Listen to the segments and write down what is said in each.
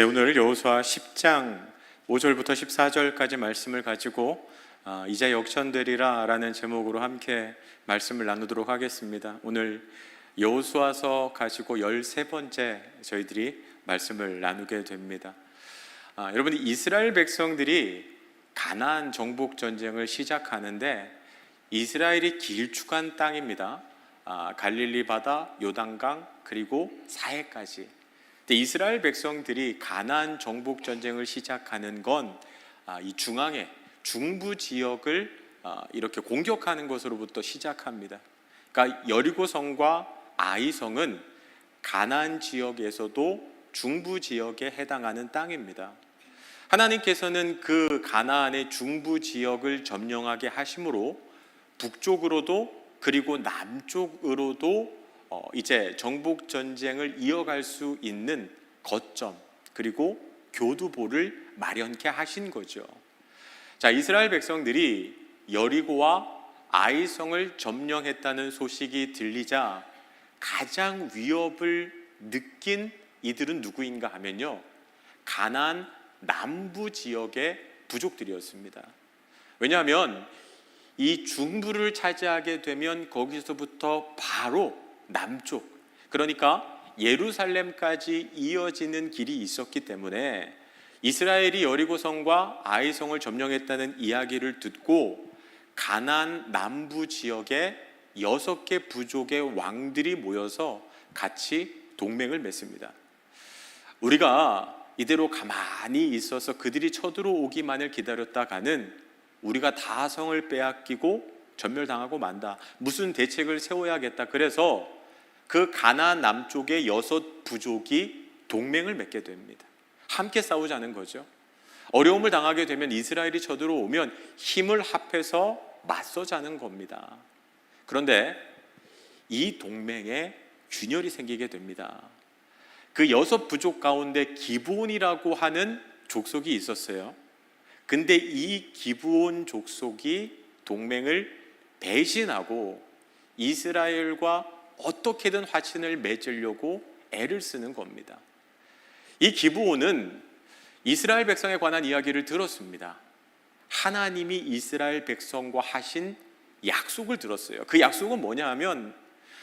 네, 오늘 여호수아 10장 5절부터 14절까지 말씀을 가지고 이제 역전되리라 라는 제목으로 함께 말씀을 나누도록 하겠습니다. 오늘 여호수아서 가지고 13번째 저희들이 말씀을 나누게 됩니다. 여러분, 이스라엘 백성들이 가나안 정복 전쟁을 시작하는데 이스라엘이 길쭉한 땅입니다. 갈릴리 바다, 요단강, 그리고 사해까지. 이스라엘 백성들이 가나안 정복 전쟁을 시작하는 건 이 중앙의 중부 지역을 이렇게 공격하는 것으로부터 시작합니다. 그러니까 여리고성과 아이성은 가나안 지역에서도 중부 지역에 해당하는 땅입니다. 하나님께서는 그 가나안의 중부 지역을 점령하게 하심으로 북쪽으로도 그리고 남쪽으로도 이제 정복 전쟁을 이어갈 수 있는 거점 그리고 교두보를 마련케 하신 거죠. 자, 이스라엘 백성들이 여리고와 아이성을 점령했다는 소식이 들리자 가장 위협을 느낀 이들은 누구인가 하면요, 가나안 남부 지역의 부족들이었습니다. 왜냐하면 이 중부를 차지하게 되면 거기서부터 바로 남쪽, 그러니까 예루살렘까지 이어지는 길이 있었기 때문에 이스라엘이 여리고성과 아이성을 점령했다는 이야기를 듣고 가나안 남부 지역에 6개 부족의 왕들이 모여서 같이 동맹을 맺습니다. 우리가 이대로 가만히 있어서 그들이 쳐들어오기만을 기다렸다가는 우리가 다 성을 빼앗기고 전멸당하고 만다. 무슨 대책을 세워야겠다. 그래서 그 가나안 남쪽의 6부족이 동맹을 맺게 됩니다. 함께 싸우자는 거죠. 어려움을 당하게 되면 이스라엘이 쳐들어오면 힘을 합해서 맞서자는 겁니다. 그런데 이 동맹에 균열이 생기게 됩니다. 그 6부족 가운데 기브온이라고 하는 족속이 있었어요. 근데 이 기브온 족속이 동맹을 배신하고 이스라엘과 어떻게든 화친을 맺으려고 애를 쓰는 겁니다. 이 기브온은 이스라엘 백성에 관한 이야기를 들었습니다. 하나님이 이스라엘 백성과 하신 약속을 들었어요. 그 약속은 뭐냐 하면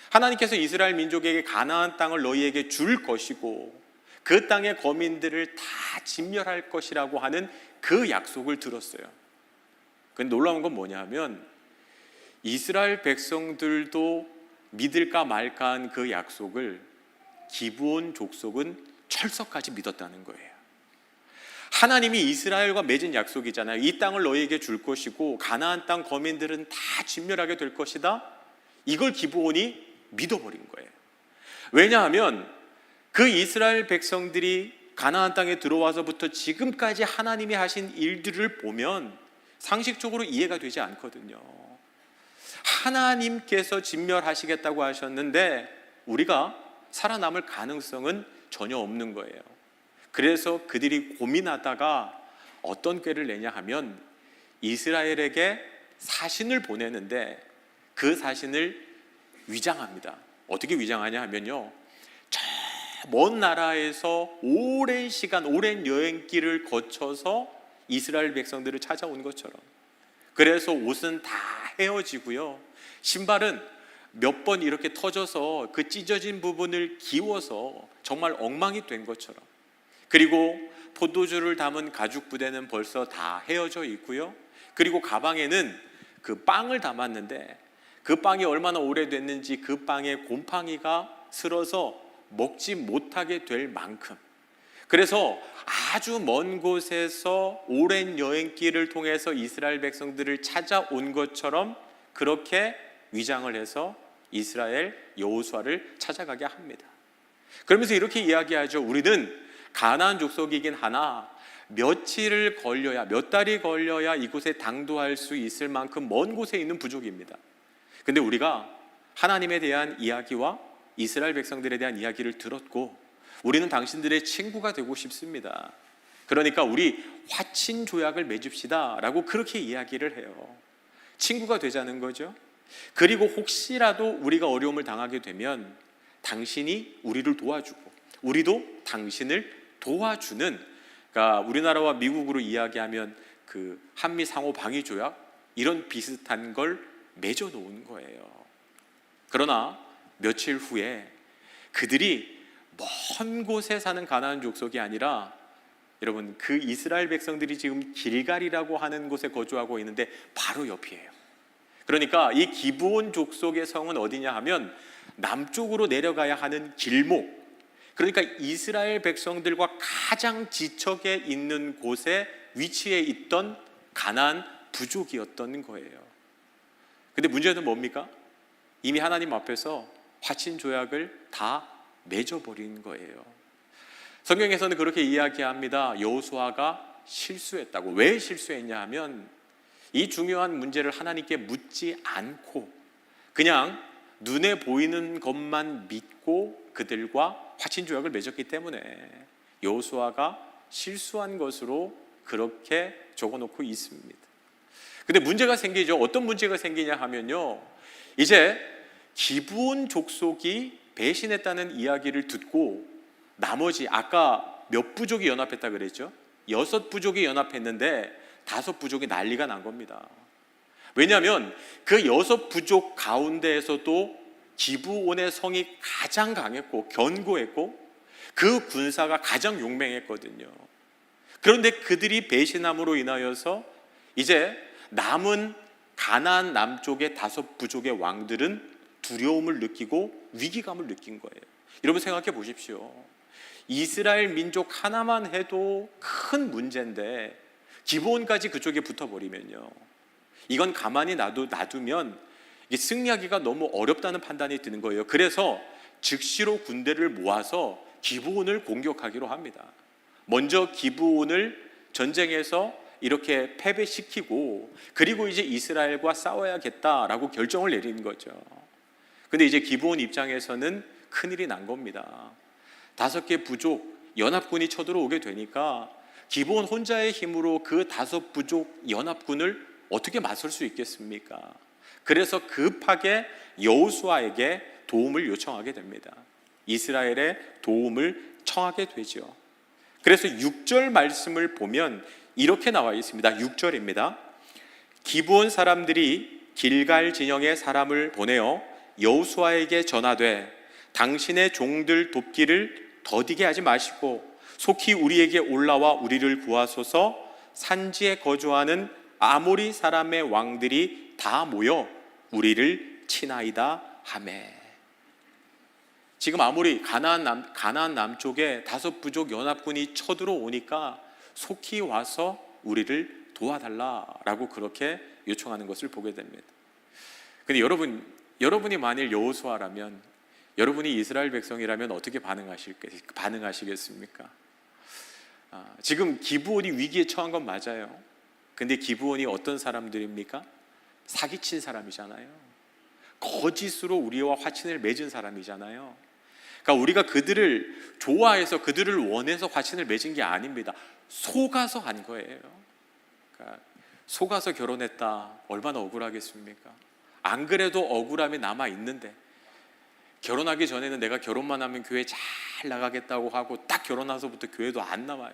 하나님께서 이스라엘 민족에게 가나안 땅을 너희에게 줄 것이고 그 땅의 거민들을 다 진멸할 것이라고 하는 그 약속을 들었어요. 근데 놀라운 건 뭐냐 하면 이스라엘 백성들도 믿을까 말까 한 그 약속을 기브온 족속은 철석까지 믿었다는 거예요. 하나님이 이스라엘과 맺은 약속이잖아요. 이 땅을 너희에게 줄 것이고 가나안 땅 거민들은 다 진멸하게 될 것이다. 이걸 기브온이 믿어버린 거예요. 왜냐하면 그 이스라엘 백성들이 가나안 땅에 들어와서부터 지금까지 하나님이 하신 일들을 보면 상식적으로 이해가 되지 않거든요. 하나님께서 진멸하시겠다고 하셨는데 우리가 살아남을 가능성은 전혀 없는 거예요. 그래서 그들이 고민하다가 어떤 꾀를 내냐 하면 이스라엘에게 사신을 보내는데 그 사신을 위장합니다. 어떻게 위장하냐 하면요, 저 먼 나라에서 오랜 시간, 오랜 여행길을 거쳐서 이스라엘 백성들을 찾아온 것처럼. 그래서 옷은 다 헤어지고요, 신발은 몇 번 이렇게 터져서 그 찢어진 부분을 기워서 정말 엉망이 된 것처럼. 그리고 포도주를 담은 가죽 부대는 벌써 다 헤어져 있고요, 그리고 가방에는 그 빵을 담았는데 그 빵이 얼마나 오래됐는지 그 빵에 곰팡이가 슬어서 먹지 못하게 될 만큼, 그래서 아주 먼 곳에서 오랜 여행길을 통해서 이스라엘 백성들을 찾아온 것처럼 그렇게 위장을 해서 이스라엘 여호수아를 찾아가게 합니다. 그러면서 이렇게 이야기하죠. 우리는 가나안 족속이긴 하나 며칠을 걸려야, 몇 달이 걸려야 이곳에 당도할 수 있을 만큼 먼 곳에 있는 부족입니다. 근데 우리가 하나님에 대한 이야기와 이스라엘 백성들에 대한 이야기를 들었고 우리는 당신들의 친구가 되고 싶습니다. 그러니까 우리 화친 조약을 맺읍시다 라고 그렇게 이야기를 해요. 친구가 되자는 거죠. 그리고 혹시라도 우리가 어려움을 당하게 되면 당신이 우리를 도와주고 우리도 당신을 도와주는, 그러니까 우리나라와 미국으로 이야기하면 그 한미 상호 방위 조약 이런 비슷한 걸 맺어 놓은 거예요. 그러나 며칠 후에 그들이 먼 곳에 사는 가나안 족속이 아니라, 여러분, 그 이스라엘 백성들이 지금 길갈이라고 하는 곳에 거주하고 있는데 바로 옆이에요. 그러니까 이 기브온 족속의 성은 어디냐 하면 남쪽으로 내려가야 하는 길목, 그러니까 이스라엘 백성들과 가장 지척에 있는 곳에 위치해 있던 가나안 부족이었던 거예요. 근데 문제는 뭡니까? 이미 하나님 앞에서 화친 조약을 다 맺어버린 거예요. 성경에서는 그렇게 이야기합니다. 여호수아가 실수했다고. 왜 실수했냐 하면 이 중요한 문제를 하나님께 묻지 않고 그냥 눈에 보이는 것만 믿고 그들과 화친 조약을 맺었기 때문에 여호수아가 실수한 것으로 그렇게 적어놓고 있습니다. 근데 문제가 생기죠. 어떤 문제가 생기냐 하면요, 이제 기브온 족속이 배신했다는 이야기를 듣고 나머지 아까 몇 부족이 연합했다 그랬죠? 6부족이 연합했는데 5부족이 난리가 난 겁니다. 왜냐하면 그 6부족 가운데에서도 기브온의 성이 가장 강했고 견고했고 그 군사가 가장 용맹했거든요. 그런데 그들이 배신함으로 인하여서 이제 남은 가나안 남쪽의 5부족의 왕들은 두려움을 느끼고 위기감을 느낀 거예요. 여러분 생각해 보십시오. 이스라엘 민족 하나만 해도 큰 문제인데 기브온까지 그쪽에 붙어버리면요, 이건 가만히 놔두면 이게 승리하기가 너무 어렵다는 판단이 드는 거예요. 그래서 즉시로 군대를 모아서 기브온을 공격하기로 합니다. 먼저 기브온을 전쟁에서 이렇게 패배시키고 그리고 이제 이스라엘과 싸워야겠다라고 결정을 내리는 거죠. 근데 이제 기브온 입장에서는 큰일이 난 겁니다. 5개 부족 연합군이 쳐들어오게 되니까 기브온 혼자의 힘으로 그 5부족 연합군을 어떻게 맞설 수 있겠습니까? 그래서 급하게 여호수아에게 도움을 요청하게 됩니다. 이스라엘의 도움을 청하게 되죠. 그래서 6절 말씀을 보면 이렇게 나와 있습니다. 6절입니다. 기브온 사람들이 길갈 진영에 사람을 보내어 여호수아에게 전하되 당신의 종들 돕기를 더디게 하지 마시고 속히 우리에게 올라와 우리를 구하소서. 산지에 거주하는 아모리 사람의 왕들이 다 모여 우리를 치나이다 하매. 지금 아모리 가나안 남쪽에 5부족 연합군이 쳐들어오니까 속히 와서 우리를 도와달라라고 그렇게 요청하는 것을 보게 됩니다. 근데 여러분이 만일 여호수아라면, 여러분이 이스라엘 백성이라면 어떻게 반응하시겠습니까? 지금 기브온이 위기에 처한 건 맞아요. 근데 기브온이 어떤 사람들입니까? 사기친 사람이잖아요. 거짓으로 우리와 화친을 맺은 사람이잖아요. 그러니까 우리가 그들을 좋아해서 그들을 원해서 화친을 맺은 게 아닙니다. 속아서 한 거예요. 그러니까 속아서 결혼했다. 얼마나 억울하겠습니까? 안 그래도 억울함이 남아 있는데 결혼하기 전에는 내가 결혼만 하면 교회 잘 나가겠다고 하고 딱 결혼해서부터 교회도 안 나와요.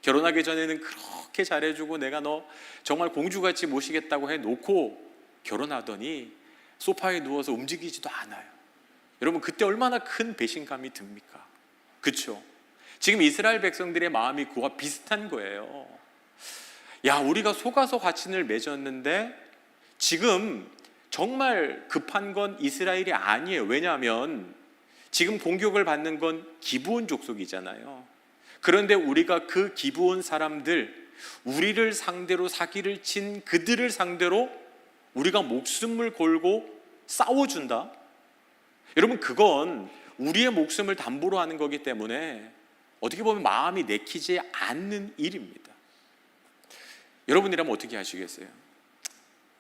결혼하기 전에는 그렇게 잘해주고 내가 너 정말 공주같이 모시겠다고 해놓고 결혼하더니 소파에 누워서 움직이지도 않아요. 여러분 그때 얼마나 큰 배신감이 듭니까? 그렇죠? 지금 이스라엘 백성들의 마음이 그와 비슷한 거예요. 야, 우리가 속아서 화친을 맺었는데 지금 정말 급한 건 이스라엘이 아니에요. 왜냐하면 지금 공격을 받는 건 기브온 족속이잖아요. 그런데 우리가 그 기브온 사람들, 우리를 상대로 사기를 친 그들을 상대로 우리가 목숨을 걸고 싸워준다? 여러분 그건 우리의 목숨을 담보로 하는 거기 때문에 어떻게 보면 마음이 내키지 않는 일입니다. 여러분이라면 어떻게 하시겠어요?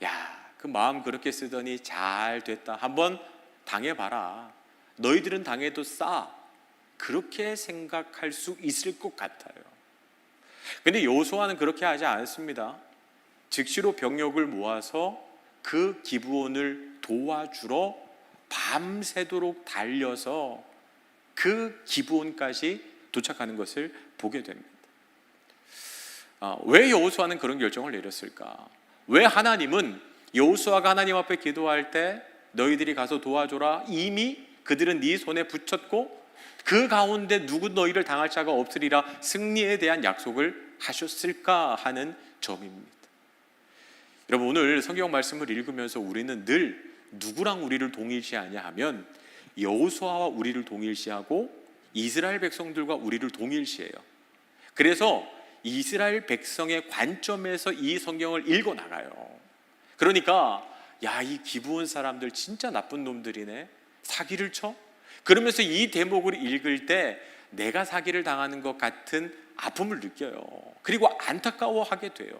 야, 그 마음 그렇게 쓰더니 잘 됐다. 한번 당해봐라. 너희들은 당해도 싸. 그렇게 생각할 수 있을 것 같아요. 근데 여호수아는 그렇게 하지 않습니다. 즉시로 병력을 모아서 그 기브온을 도와주러 밤새도록 달려서 그 기브온까지 도착하는 것을 보게 됩니다. 왜 여호수아는 그런 결정을 내렸을까? 왜 하나님은 여호수아가 하나님 앞에 기도할 때 너희들이 가서 도와줘라, 이미 그들은 네 손에 붙였고 그 가운데 누구 너희를 당할 자가 없으리라 승리에 대한 약속을 하셨을까 하는 점입니다. 여러분, 오늘 성경 말씀을 읽으면서 우리는 늘 누구랑 우리를 동일시하냐 하면 여호수아와 우리를 동일시하고 이스라엘 백성들과 우리를 동일시해요. 그래서 이스라엘 백성의 관점에서 이 성경을 읽어 나가요. 그러니까 야, 이 기브온 사람들 진짜 나쁜 놈들이네, 사기를 쳐? 그러면서 이 대목을 읽을 때 내가 사기를 당하는 것 같은 아픔을 느껴요. 그리고 안타까워하게 돼요.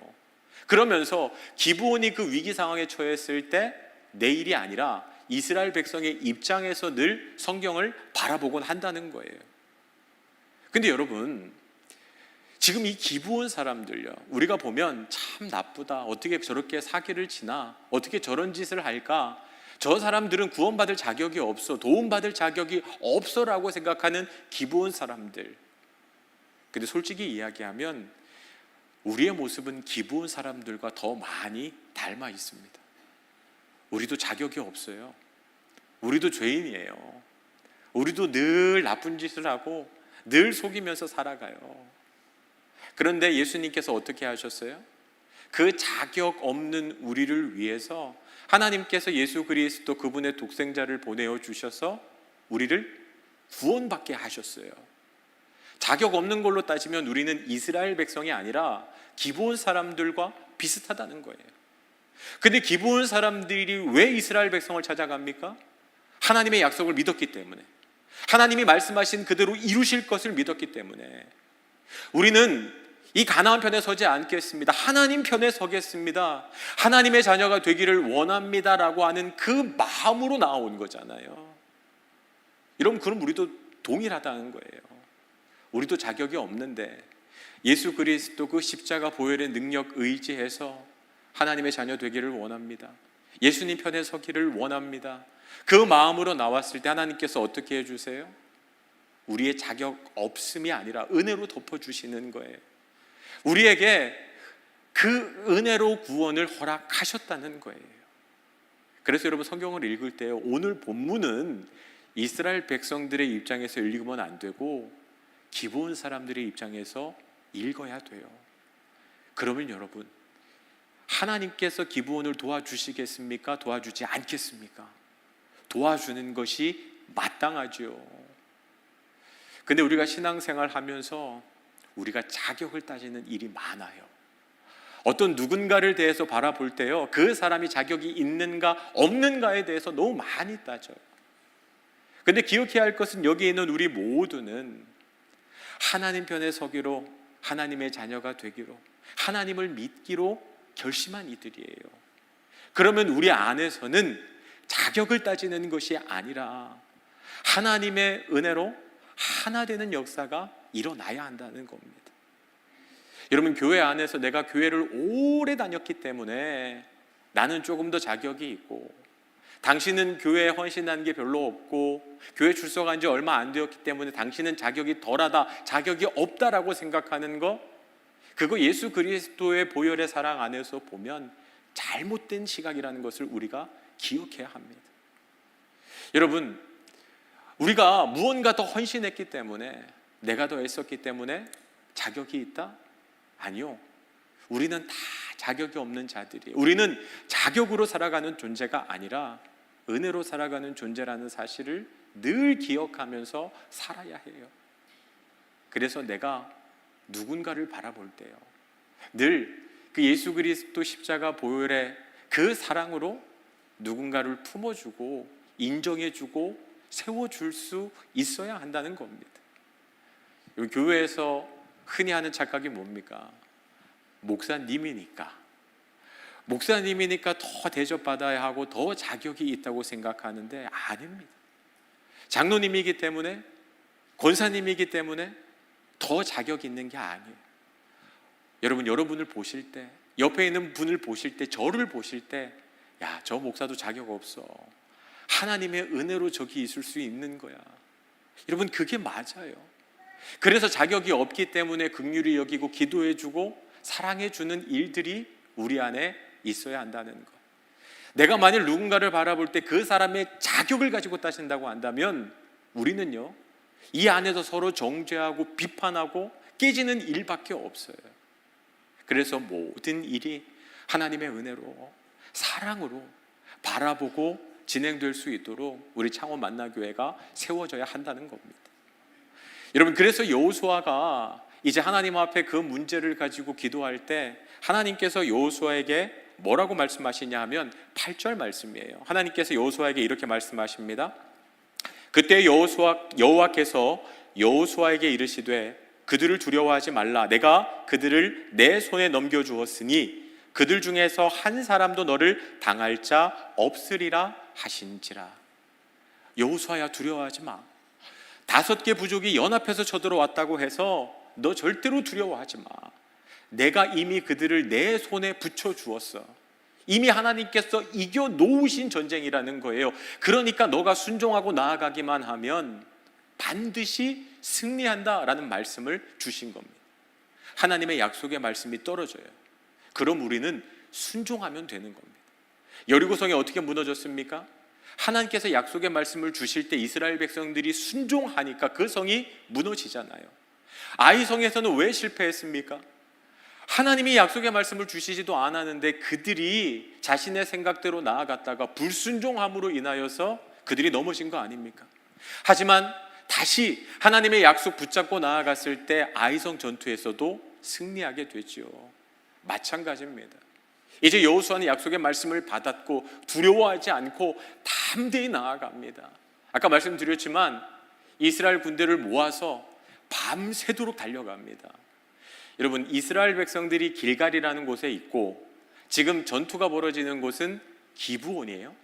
그러면서 기브온이 그 위기 상황에 처했을 때 내 일이 아니라 이스라엘 백성의 입장에서 늘 성경을 바라보곤 한다는 거예요. 근데 여러분, 지금 이 기브온 사람들요, 우리가 보면 참 나쁘다, 어떻게 저렇게 사기를 치나, 어떻게 저런 짓을 할까, 저 사람들은 구원받을 자격이 없어, 도움받을 자격이 없어라고 생각하는 기브온 사람들. 근데 솔직히 이야기하면 우리의 모습은 기브온 사람들과 더 많이 닮아 있습니다. 우리도 자격이 없어요. 우리도 죄인이에요. 우리도 늘 나쁜 짓을 하고 늘 속이면서 살아가요. 그런데 예수님께서 어떻게 하셨어요? 그 자격 없는 우리를 위해서 하나님께서 예수 그리스도 그분의 독생자를 보내어 주셔서 우리를 구원받게 하셨어요. 자격 없는 걸로 따지면 우리는 이스라엘 백성이 아니라 기브온 사람들과 비슷하다는 거예요. 근데 기브온 사람들이 왜 이스라엘 백성을 찾아갑니까? 하나님의 약속을 믿었기 때문에, 하나님이 말씀하신 그대로 이루실 것을 믿었기 때문에. 우리는 이 가나안 편에 서지 않겠습니다. 하나님 편에 서겠습니다. 하나님의 자녀가 되기를 원합니다라고 하는 그 마음으로 나온 거잖아요. 여러분, 그럼 우리도 동일하다는 거예요. 우리도 자격이 없는데 예수 그리스도 그 십자가 보혈의 능력 의지해서 하나님의 자녀 되기를 원합니다. 예수님 편에 서기를 원합니다. 그 마음으로 나왔을 때 하나님께서 어떻게 해주세요? 우리의 자격 없음이 아니라 은혜로 덮어주시는 거예요. 우리에게 그 은혜로 구원을 허락하셨다는 거예요. 그래서 여러분, 성경을 읽을 때 오늘 본문은 이스라엘 백성들의 입장에서 읽으면 안 되고 기브온 사람들의 입장에서 읽어야 돼요. 그러면 여러분, 하나님께서 기브온을 도와주시겠습니까? 도와주지 않겠습니까? 도와주는 것이 마땅하죠. 근데 우리가 신앙생활 하면서 우리가 자격을 따지는 일이 많아요. 어떤 누군가를 대해서 바라볼 때요, 그 사람이 자격이 있는가 없는가에 대해서 너무 많이 따져요. 근데 기억해야 할 것은 여기 있는 우리 모두는 하나님 편에 서기로, 하나님의 자녀가 되기로, 하나님을 믿기로 결심한 이들이에요. 그러면 우리 안에서는 자격을 따지는 것이 아니라 하나님의 은혜로 하나 되는 역사가 일어나야 한다는 겁니다. 여러분, 교회 안에서 내가 교회를 오래 다녔기 때문에 나는 조금 더 자격이 있고, 당신은 교회에 헌신한 게 별로 없고 교회 출석한 지 얼마 안 되었기 때문에 당신은 자격이 덜하다, 자격이 없다라고 생각하는 거, 그거 예수 그리스도의 보혈의 사랑 안에서 보면 잘못된 시각이라는 것을 우리가 기억해야 합니다. 여러분, 우리가 무언가 더 헌신했기 때문에, 내가 더 애썼기 때문에 자격이 있다? 아니요. 우리는 다 자격이 없는 자들이에요. 우리는 자격으로 살아가는 존재가 아니라 은혜로 살아가는 존재라는 사실을 늘 기억하면서 살아야 해요. 그래서 내가 누군가를 바라볼 때요, 늘 그 예수 그리스도 십자가 보혈의 그 사랑으로 누군가를 품어주고 인정해주고 세워줄 수 있어야 한다는 겁니다. 교회에서 흔히 하는 착각이 뭡니까? 목사님이니까 더 대접받아야 하고 더 자격이 있다고 생각하는데 아닙니다. 장로님이기 때문에, 권사님이기 때문에 더 자격 있는 게 아니에요. 여러분, 여러분을 보실 때, 옆에 있는 분을 보실 때, 저를 보실 때, 야, 저 목사도 자격 없어, 하나님의 은혜로 저기 있을 수 있는 거야. 여러분, 그게 맞아요. 그래서 자격이 없기 때문에 긍휼히 여기고 기도해주고 사랑해주는 일들이 우리 안에 있어야 한다는 것. 내가 만일 누군가를 바라볼 때 그 사람의 자격을 가지고 따진다고 한다면 우리는요, 이 안에서 서로 정죄하고 비판하고 깨지는 일밖에 없어요. 그래서 모든 일이 하나님의 은혜로 사랑으로 바라보고 진행될 수 있도록 우리 창원 만나교회가 세워져야 한다는 겁니다. 여러분, 그래서 여호수아가 이제 하나님 앞에 그 문제를 가지고 기도할 때 하나님께서 여호수아에게 뭐라고 말씀하시냐 하면 8절 말씀이에요. 하나님께서 여호수아에게 이렇게 말씀하십니다. 그때 여호와께서 여호수아에게 이르시되 그들을 두려워하지 말라. 내가 그들을 내 손에 넘겨주었으니 그들 중에서 한 사람도 너를 당할 자 없으리라 하신지라. 여호수아야, 두려워하지 마. 5개 부족이 연합해서 쳐들어왔다고 해서 너 절대로 두려워하지 마. 내가 이미 그들을 내 손에 붙여주었어. 이미 하나님께서 이겨놓으신 전쟁이라는 거예요. 그러니까 너가 순종하고 나아가기만 하면 반드시 승리한다라는 말씀을 주신 겁니다. 하나님의 약속의 말씀이 떨어져요. 그럼 우리는 순종하면 되는 겁니다. 여리고성이 어떻게 무너졌습니까? 하나님께서 약속의 말씀을 주실 때 이스라엘 백성들이 순종하니까 그 성이 무너지잖아요. 아이성에서는 왜 실패했습니까? 하나님이 약속의 말씀을 주시지도 않았는데 그들이 자신의 생각대로 나아갔다가 불순종함으로 인하여서 그들이 넘어진 거 아닙니까? 하지만 다시 하나님의 약속 붙잡고 나아갔을 때 아이성 전투에서도 승리하게 되지요. 마찬가지입니다. 이제 여호수아는 약속의 말씀을 받았고 두려워하지 않고 담대히 나아갑니다. 아까 말씀드렸지만 이스라엘 군대를 모아서 밤새도록 달려갑니다. 여러분, 이스라엘 백성들이 길갈이라는 곳에 있고 지금 전투가 벌어지는 곳은 기브온이에요.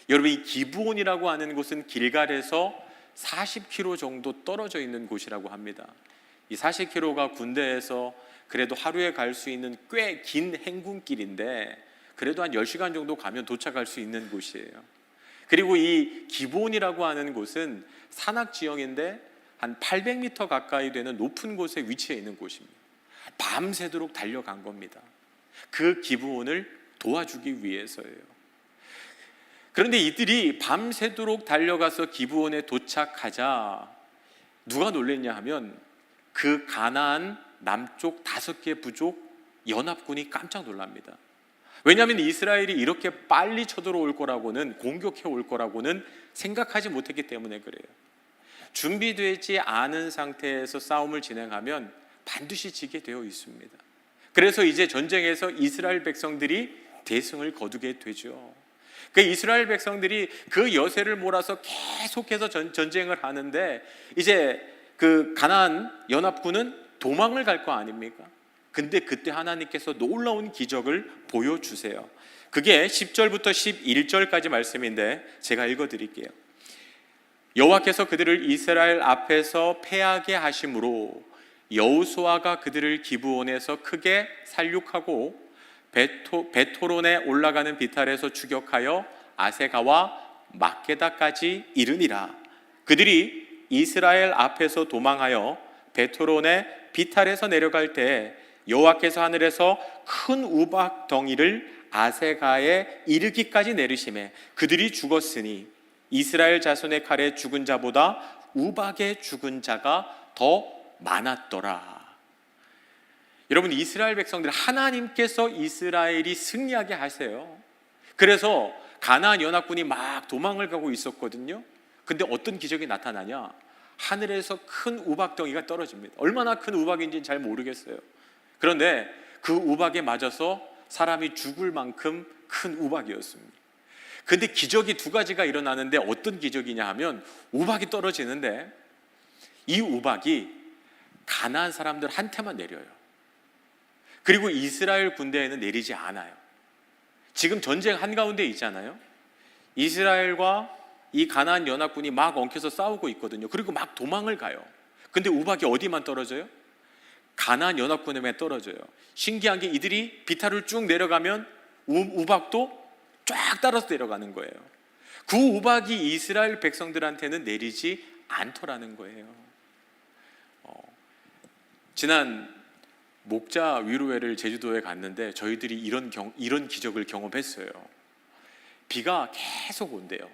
여러분, 이 기브온이라고 하는 곳은 길갈에서 40km 정도 떨어져 있는 곳이라고 합니다. 이 40km가 군대에서 그래도 하루에 갈 수 있는 꽤 긴 행군길인데 그래도 한 10시간 정도 가면 도착할 수 있는 곳이에요. 그리고 이 기브온이라고 하는 곳은 산악지형인데 한 800m 가까이 되는 높은 곳에 위치해 있는 곳입니다. 밤새도록 달려간 겁니다. 그 기브온을 도와주기 위해서예요. 그런데 이들이 밤새도록 달려가서 기브온에 도착하자 누가 놀랬냐 하면 그 가나안 남쪽 5개 부족 연합군이 깜짝 놀랍니다. 왜냐하면 이스라엘이 이렇게 빨리 쳐들어올 거라고는, 공격해 올 거라고는 생각하지 못했기 때문에 그래요. 준비되지 않은 상태에서 싸움을 진행하면 반드시 지게 되어 있습니다. 그래서 이제 전쟁에서 이스라엘 백성들이 대승을 거두게 되죠. 그 이스라엘 백성들이 그 여세를 몰아서 계속해서 전쟁을 하는데 이제 그 가나안 연합군은 도망을 갈 거 아닙니까? 근데 그때 하나님께서 놀라운 기적을 보여주세요. 그게 10절부터 11절까지 말씀인데 제가 읽어드릴게요. 여호와께서 그들을 이스라엘 앞에서 패하게 하심으로 여호수아가 그들을 기브온에서 크게 살육하고 베토론에 올라가는 비탈에서 추격하여 아세가와 막게다까지 이르니라. 그들이 이스라엘 앞에서 도망하여 베토론의 비탈에서 내려갈 때 여호와께서 하늘에서 큰 우박 덩이를 아세가에 이르기까지 내리시매 그들이 죽었으니 이스라엘 자손의 칼에 죽은 자보다 우박에 죽은 자가 더 많았더라. 여러분, 이스라엘 백성들, 하나님께서 이스라엘이 승리하게 하세요. 그래서 가나안 연합군이 막 도망을 가고 있었거든요. 근데 어떤 기적이 나타나냐? 하늘에서 큰 우박덩이가 떨어집니다. 얼마나 큰 우박인지는 잘 모르겠어요. 그런데 그 우박에 맞아서 사람이 죽을 만큼 큰 우박이었습니다. 근데 기적이 2가지가 일어나는데 어떤 기적이냐 하면 우박이 떨어지는데 이 우박이 가나안 사람들한테만 내려요. 그리고 이스라엘 군대에는 내리지 않아요. 지금 전쟁 한가운데 있잖아요. 이스라엘과 이 가나안 연합군이 막 엉켜서 싸우고 있거든요. 그리고 막 도망을 가요. 근데 우박이 어디만 떨어져요? 가나안 연합군에만 떨어져요. 신기한 게 이들이 비탈을 쭉 내려가면 우박도 쫙 따라서 내려가는 거예요. 그 우박이 이스라엘 백성들한테는 내리지 않더라는 거예요. 지난 목자 위로회를 제주도에 갔는데 저희들이 이런 기적을 경험했어요. 비가 계속 온대요.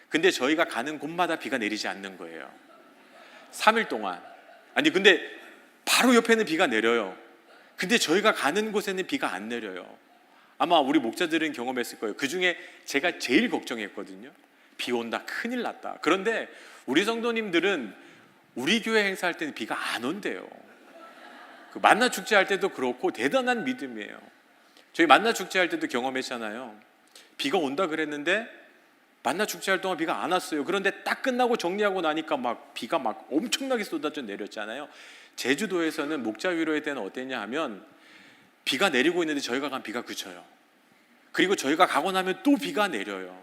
근데 저희가 가는 곳마다 비가 내리지 않는 거예요. 3일 동안. 아니 근데 바로 옆에는 비가 내려요. 근데 저희가 가는 곳에는 비가 안 내려요. 아마 우리 목자들은 경험했을 거예요. 그중에 제가 제일 걱정했거든요. 비 온다, 큰일 났다. 그런데 우리 성도님들은 우리 교회 행사할 때는 비가 안 온대요. 그 만나 축제 할 때도 그렇고 대단한 믿음이에요. 저희 만나 축제 할 때도 경험했잖아요. 비가 온다 그랬는데 만나 축제할 동안 비가 안 왔어요. 그런데 딱 끝나고 정리하고 나니까 비가 엄청나게 쏟아져 내렸잖아요. 제주도에서는 목자 위로회 때는 어땠냐 하면 비가 내리고 있는데 저희가 간 비가 그쳐요. 그리고 저희가 가고 나면 또 비가 내려요.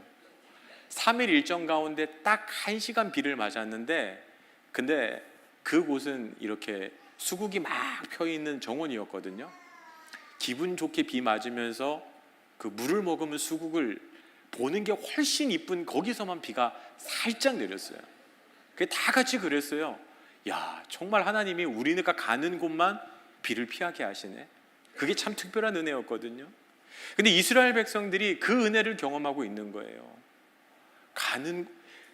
3일 일정 가운데 딱 1시간 비를 맞았는데 근데 그곳은 이렇게 수국이 막 펴있는 정원이었거든요. 기분 좋게 비 맞으면서 그 물을 먹으면 수국을 보는 게 훨씬 이쁜 거기서만 비가 살짝 내렸어요. 그게 다 같이 그랬어요. 야, 정말 하나님이 우리가 가는 곳만 비를 피하게 하시네. 그게 참 특별한 은혜였거든요. 근데 이스라엘 백성들이 그 은혜를 경험하고 있는 거예요.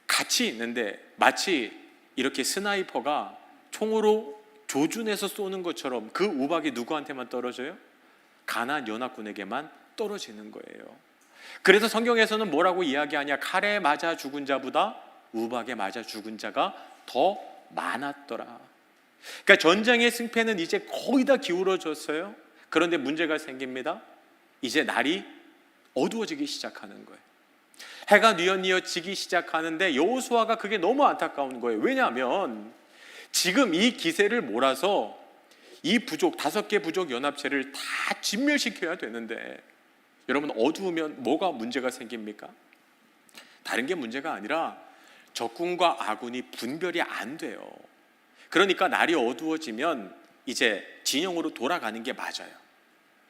같이 있는데 마치 이렇게 스나이퍼가 총으로 조준해서 쏘는 것처럼 그 우박이 누구한테만 떨어져요? 가나안 연합군에게만 떨어지는 거예요. 그래서 성경에서는 뭐라고 이야기하냐? 칼에 맞아 죽은 자보다 우박에 맞아 죽은 자가 더 많았더라. 그러니까 전쟁의 승패는 이제 거의 다 기울어졌어요. 그런데 문제가 생깁니다. 이제 날이 어두워지기 시작하는 거예요. 해가 뉘엿뉘엿 지기 시작하는데 여호수아가 그게 너무 안타까운 거예요. 왜냐하면 지금 이 기세를 몰아서 이 부족 5개 부족 연합체를 다 진멸시켜야 되는데 여러분 어두우면 뭐가 문제가 생깁니까? 다른 게 문제가 아니라 적군과 아군이 분별이 안 돼요. 그러니까 날이 어두워지면 이제 진영으로 돌아가는 게 맞아요.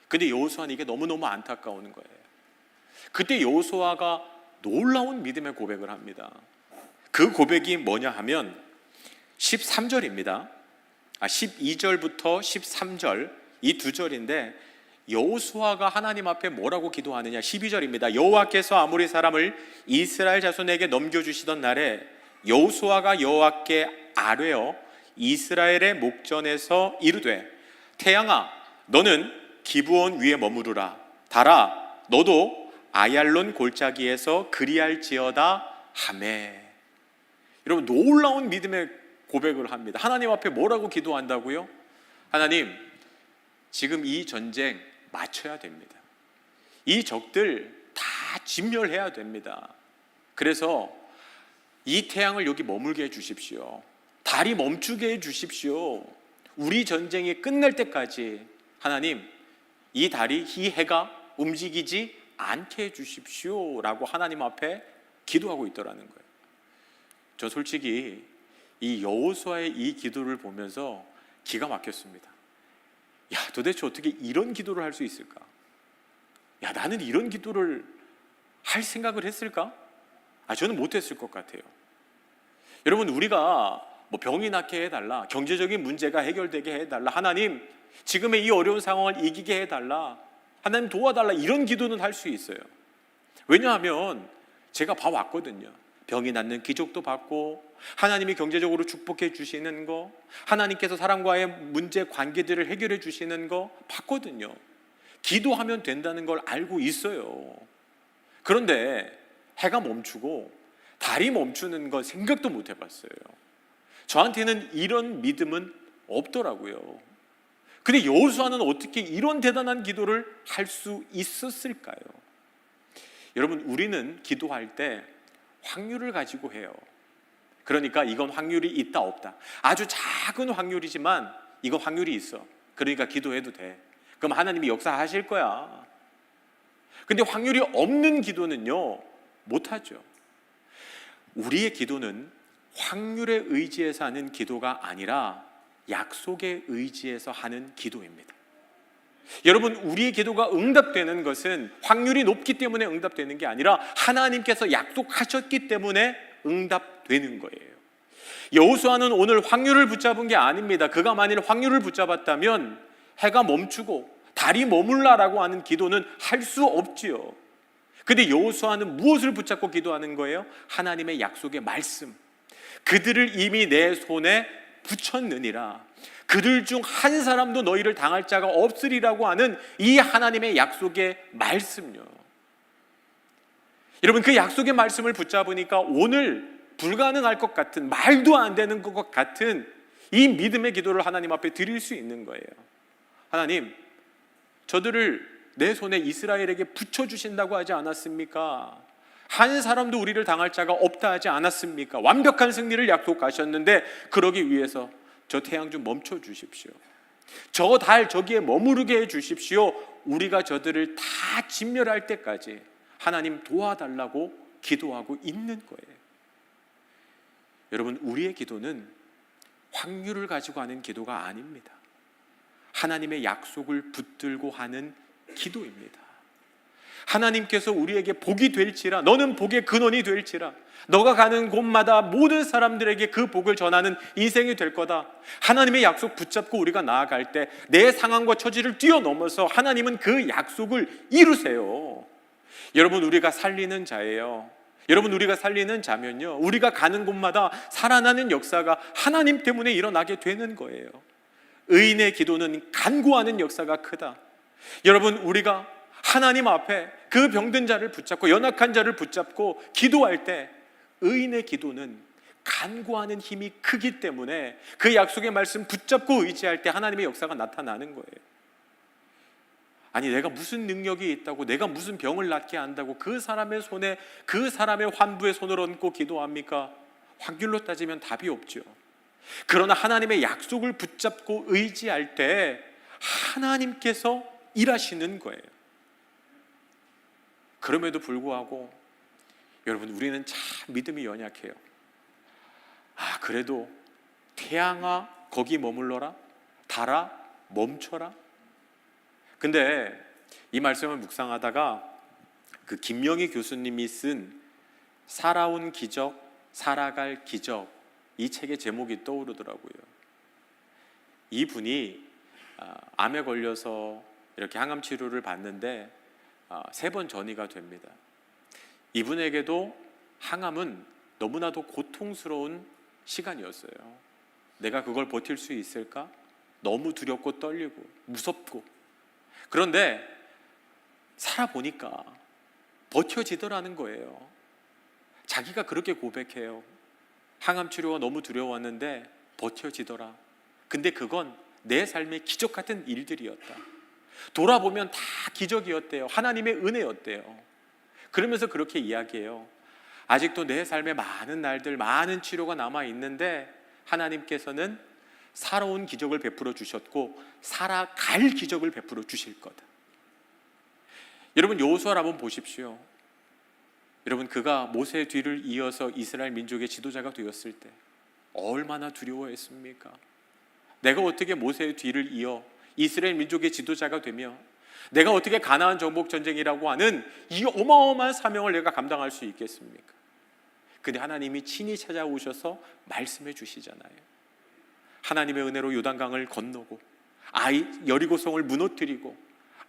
근데 여호수아는 이게 너무너무 안타까운 거예요. 그때 여호수아가 놀라운 믿음의 고백을 합니다. 그 고백이 뭐냐 하면 13절입니다. 12절부터 13절 이 두 절인데 여호수아가 하나님 앞에 뭐라고 기도하느냐. 12절입니다. 여호와께서 아모리 사람을 이스라엘 자손에게 넘겨주시던 날에 여호수아가 여호와께 아뢰어 이스라엘의 목전에서 이르되 태양아 너는 기브온 위에 머무르라. 달아 너도 아얄론 골짜기에서 그리할지어다 하매. 여러분 놀라운 믿음의 고백을 합니다. 하나님 앞에 뭐라고 기도한다고요? 하나님 지금 이 전쟁 마쳐야 됩니다. 이 적들 다 진멸해야 됩니다. 그래서 이 태양을 여기 머물게 해주십시오. 달이 멈추게 해주십시오. 우리 전쟁이 끝날 때까지 하나님 이 달이 이 해가 움직이지 않게 해주십시오 라고 하나님 앞에 기도하고 있더라는 거예요. 저 솔직히 이 여호수아의 이 기도를 보면서 기가 막혔습니다. 야, 도대체 어떻게 이런 기도를 할 수 있을까? 야, 나는 이런 기도를 할 생각을 했을까? 저는 못했을 것 같아요. 여러분 우리가 병이 낫게 해달라, 경제적인 문제가 해결되게 해달라, 하나님 지금의 이 어려운 상황을 이기게 해달라, 하나님 도와달라, 이런 기도는 할 수 있어요. 왜냐하면 제가 봐왔거든요. 병이 낫는 기적도 받고 하나님이 경제적으로 축복해 주시는 거, 하나님께서 사람과의 문제 관계들을 해결해 주시는 거 봤거든요. 기도하면 된다는 걸 알고 있어요. 그런데 해가 멈추고 달이 멈추는 건 생각도 못 해봤어요. 저한테는 이런 믿음은 없더라고요. 근데 여호수아는 어떻게 이런 대단한 기도를 할 수 있었을까요? 여러분 우리는 기도할 때 확률을 가지고 해요. 그러니까 이건 확률이 있다 없다, 아주 작은 확률이지만 이건 확률이 있어, 그러니까 기도해도 돼. 그럼 하나님이 역사하실 거야. 근데 확률이 없는 기도는요 못하죠. 우리의 기도는 확률에 의지해서 하는 기도가 아니라 약속에 의지해서 하는 기도입니다. 여러분 우리의 기도가 응답되는 것은 확률이 높기 때문에 응답되는 게 아니라 하나님께서 약속하셨기 때문에 응답되는 거예요. 여호수아는 오늘 확률을 붙잡은 게 아닙니다. 그가 만일 확률을 붙잡았다면 해가 멈추고 달이 머물라라고 하는 기도는 할 수 없지요. 근데 여호수아는 무엇을 붙잡고 기도하는 거예요? 하나님의 약속의 말씀. 그들을 이미 내 손에 붙였느니라. 그들 중 한 사람도 너희를 당할 자가 없으리라고 하는 이 하나님의 약속의 말씀요. 여러분, 그 약속의 말씀을 붙잡으니까 오늘 불가능할 것 같은, 말도 안 되는 것 같은 이 믿음의 기도를 하나님 앞에 드릴 수 있는 거예요. 하나님, 저들을 내 손에 이스라엘에게 붙여주신다고 하지 않았습니까? 한 사람도 우리를 당할 자가 없다 하지 않았습니까? 완벽한 승리를 약속하셨는데 그러기 위해서 저 태양 좀 멈춰 주십시오. 저 달 저기에 머무르게 해 주십시오. 우리가 저들을 다 진멸할 때까지 하나님 도와달라고 기도하고 있는 거예요. 여러분, 우리의 기도는 확률을 가지고 하는 기도가 아닙니다. 하나님의 약속을 붙들고 하는 기도입니다. 하나님께서 우리에게 복이 될지라, 너는 복의 근원이 될지라, 너가 가는 곳마다 모든 사람들에게 그 복을 전하는 인생이 될 거다. 하나님의 약속 붙잡고 우리가 나아갈 때 내 상황과 처지를 뛰어넘어서 하나님은 그 약속을 이루세요. 여러분, 우리가 살리는 자예요. 여러분, 우리가 살리는 자면요, 우리가 가는 곳마다 살아나는 역사가 하나님 때문에 일어나게 되는 거예요. 의인의 기도는 간구하는 역사가 크다. 여러분, 우리가 하나님 앞에 그 병든 자를 붙잡고 연약한 자를 붙잡고 기도할 때 의인의 기도는 간구하는 힘이 크기 때문에 그 약속의 말씀 붙잡고 의지할 때 하나님의 역사가 나타나는 거예요. 아니, 내가 무슨 능력이 있다고, 내가 무슨 병을 낫게 한다고 그 사람의 손에, 그 사람의 환부의 손을 얹고 기도합니까? 확률로 따지면 답이 없죠. 그러나 하나님의 약속을 붙잡고 의지할 때 하나님께서 일하시는 거예요. 그럼에도 불구하고 여러분, 우리는 참 믿음이 연약해요. 그래도 태양아 거기 머물러라, 달아 멈춰라. 근데 이 말씀을 묵상하다가 그 김명희 교수님이 쓴 살아온 기적, 살아갈 기적, 이 책의 제목이 떠오르더라고요. 이분이 암에 걸려서 이렇게 항암 치료를 받는데 3번 전이가 됩니다. 이분에게도 항암은 너무나도 고통스러운 시간이었어요. 내가 그걸 버틸 수 있을까? 너무 두렵고 떨리고 무섭고. 그런데 살아보니까 버텨지더라는 거예요. 자기가 그렇게 고백해요. 항암 치료가 너무 두려웠는데 버텨지더라. 근데 그건 내 삶의 기적 같은 일들이었다. 돌아보면 다 기적이었대요. 하나님의 은혜였대요. 그러면서 그렇게 이야기해요. 아직도 내 삶에 많은 날들, 많은 치료가 남아있는데 하나님께서는 살아온 기적을 베풀어 주셨고 살아갈 기적을 베풀어 주실 거다. 여러분, 여호수아를 한번 보십시오. 여러분, 그가 모세의 뒤를 이어서 이스라엘 민족의 지도자가 되었을 때 얼마나 두려워했습니까? 내가 어떻게 모세의 뒤를 이어 이스라엘 민족의 지도자가 되며 내가 어떻게 가나안 정복 전쟁이라고 하는 이 어마어마한 사명을 내가 감당할 수 있겠습니까? 근데 하나님이 친히 찾아오셔서 말씀해 주시잖아요. 하나님의 은혜로 요단강을 건너고 여리고성을 무너뜨리고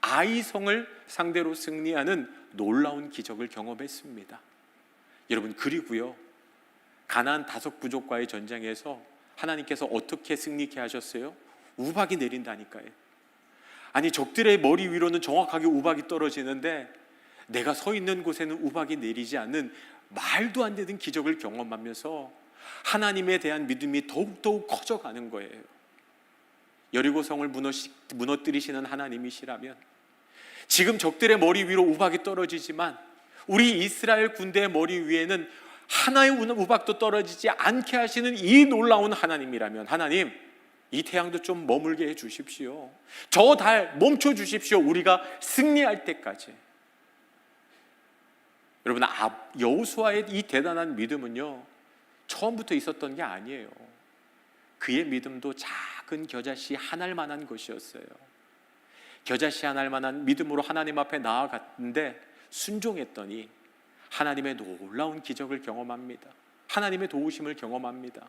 아이성을 상대로 승리하는 놀라운 기적을 경험했습니다. 여러분, 그리고요, 가나안 5부족과의 전쟁에서 하나님께서 어떻게 승리케 하셨어요? 우박이 내린다니까요. 아니, 적들의 머리 위로는 정확하게 우박이 떨어지는데 내가 서 있는 곳에는 우박이 내리지 않는 말도 안 되는 기적을 경험하면서 하나님에 대한 믿음이 더욱더욱 커져가는 거예요. 여리고성을 무너뜨리시는 하나님이시라면 지금 적들의 머리 위로 우박이 떨어지지만 우리 이스라엘 군대의 머리 위에는 하나의 우박도 떨어지지 않게 하시는 이 놀라운 하나님이라면, 하나님, 이 태양도 좀 머물게 해 주십시오. 저 달 멈춰 주십시오. 우리가 승리할 때까지. 여러분, 여호수아의 이 대단한 믿음은요, 처음부터 있었던 게 아니에요. 그의 믿음도 작은 겨자씨 하나일 만한 것이었어요. 겨자씨 하나일 만한 믿음으로 하나님 앞에 나아갔는데 순종했더니 하나님의 놀라운 기적을 경험합니다. 하나님의 도우심을 경험합니다.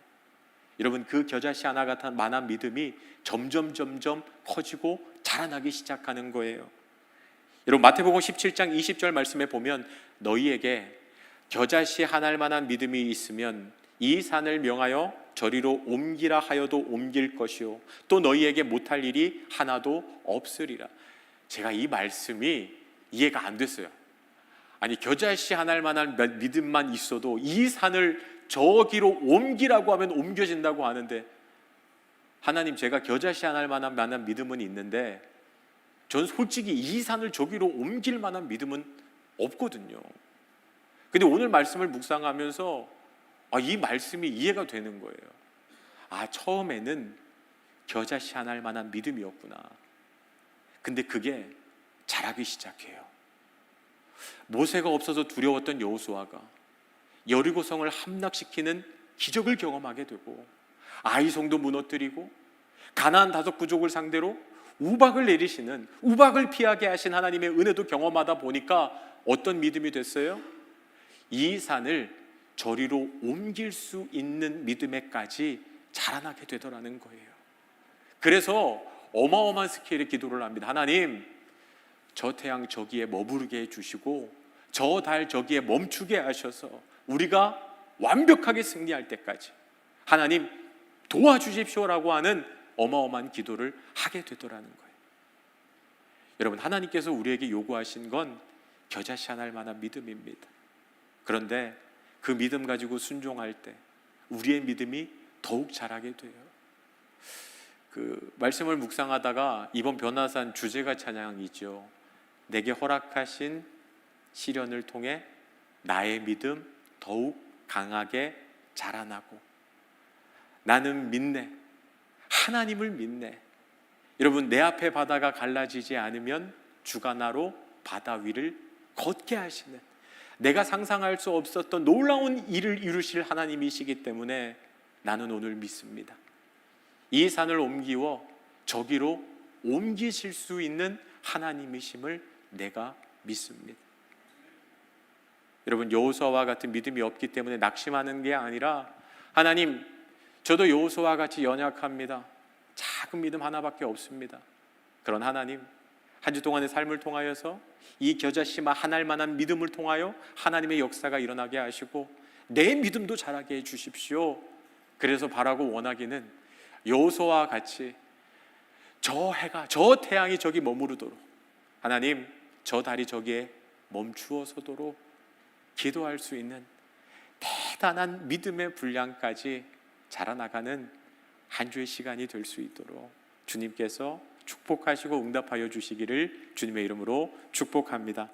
여러분, 그 겨자씨 하나 같은 만한 믿음이 점점 커지고 자라나기 시작하는 거예요. 여러분, 마태복음 17장 20절 말씀에 보면 너희에게 겨자씨 하나만한 믿음이 있으면 이 산을 명하여 저리로 옮기라 하여도 옮길 것이요 또 너희에게 못할 일이 하나도 없으리라. 제가 이 말씀이 이해가 안 됐어요. 아니, 겨자씨 하나만한 믿음만 있어도 이 산을 저기로 옮기라고 하면 옮겨진다고 하는데, 하나님, 제가 겨자씨 하나만한 믿음은 있는데 전 솔직히 이 산을 저기로 옮길 만한 믿음은 없거든요. 근데 오늘 말씀을 묵상하면서 이 말씀이 이해가 되는 거예요. 처음에는 겨자씨 하나만한 믿음이었구나. 근데 그게 자라기 시작해요. 모세가 없어서 두려웠던 여호수아가 여리고성을 함락시키는 기적을 경험하게 되고, 아이성도 무너뜨리고 가나안 5부족을 상대로 우박을 내리시는, 우박을 피하게 하신 하나님의 은혜도 경험하다 보니까 어떤 믿음이 됐어요? 이 산을 저리로 옮길 수 있는 믿음에까지 자라나게 되더라는 거예요. 그래서 어마어마한 스케일의 기도를 합니다. 하나님, 저 태양 저기에 머무르게 해주시고 저 달 저기에 멈추게 하셔서 우리가 완벽하게 승리할 때까지 하나님 도와주십시오라고 하는 어마어마한 기도를 하게 되더라는 거예요. 여러분, 하나님께서 우리에게 요구하신 건 겨자씨 하나일 만한 믿음입니다. 그런데 그 믿음 가지고 순종할 때 우리의 믿음이 더욱 자라게 돼요. 그 말씀을 묵상하다가 이번 변화산 주제가 찬양이죠. 내게 허락하신 시련을 통해 나의 믿음 더욱 강하게 자라나고 나는 믿네, 하나님을 믿네. 여러분, 내 앞에 바다가 갈라지지 않으면 주가 나로 바다 위를 걷게 하시는, 내가 상상할 수 없었던 놀라운 일을 이루실 하나님이시기 때문에 나는 오늘 믿습니다. 이 산을 옮기워 저기로 옮기실 수 있는 하나님이심을 내가 믿습니다. 여러분, 여호수아와 같은 믿음이 없기 때문에 낙심하는 게 아니라, 하나님, 저도 여호수아와 같이 연약합니다. 작은 믿음 하나밖에 없습니다. 그런 하나님, 한 주 동안의 삶을 통하여서 이 겨자씨마 하나일 만한 믿음을 통하여 하나님의 역사가 일어나게 하시고 내 믿음도 자라게 해 주십시오. 그래서 바라고 원하기는 여호수아와 같이 저 해가, 저 태양이 저기 머무르도록, 하나님, 저 달이 저기에 멈추어 서도록 기도할 수 있는 대단한 믿음의 분량까지 자라나가는 한 주의 시간이 될 수 있도록 주님께서 축복하시고 응답하여 주시기를 주님의 이름으로 축복합니다.